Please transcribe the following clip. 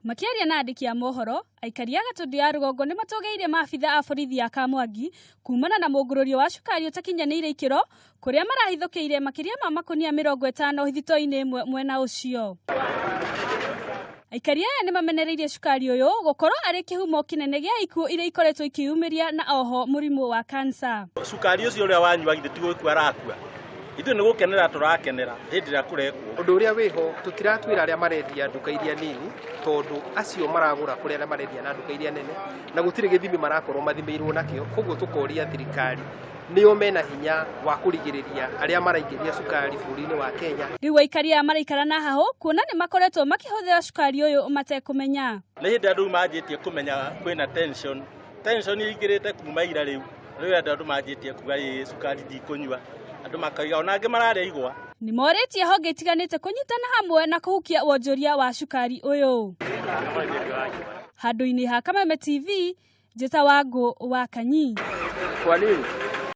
Makiaria na andiki a mohoro, aikari a Gatundu ya Rugongo ni matogeire maabitha a borithi ya Kamwangi kumana na mũngũrũrio wa cukari utakinyanĩire ikĩro kuria marahithũkĩire makiria ma makonia 50 thito-inĩ ĩmwe mwena ũcio. Aikari aya ni mamenereirie cukari ũyũ gũkorwo arĩ kĩhumo kĩnene gĩa ikuũ iria ikoretwo ikiumiria na oho mũrimũ wa kansa. Cukari ũcio ũrĩa wanyuagire ti gũkua arakua. Ithuĩ nĩ gũkenera tũrakenera hĩndĩ ĩrĩa kũrekwo. Ũndũ ũrĩa wĩho tũtiratwĩra arĩa marendia nduka iria nini tondũ acio maragũra kũrĩa arĩa marendia na nduka iria nene na gũtirĩ gĩthimi marakorwo mathimĩirwo nakĩo, koguo tũkoria thirikari nĩo mena hinya wa kũrigĩrĩria arĩa maraingĩria cukari bũrũri-inĩ wa Kenya. Rĩu aikari aya maraikara na hahũ kuona nĩ makoretwo makĩhũthĩra cukari ũyũ matekũmenya. Nĩ hĩndĩ andũ manjĩtie kũmenya kwĩna tension ingĩrĩte kuma ira rĩu. Rĩu andũ manjĩtie kuga cukari ndikũnyua. Andũ makaiga ona angĩ mararĩa igwa. Nĩ morĩtie honge itiganĩte kũnyitana hamwe na kũhukia wonjoria wa cukari ũyũ. Handũ-inĩ ha Kameme TV, Njĩta Wangũ wa Kanyi. Kwa nini?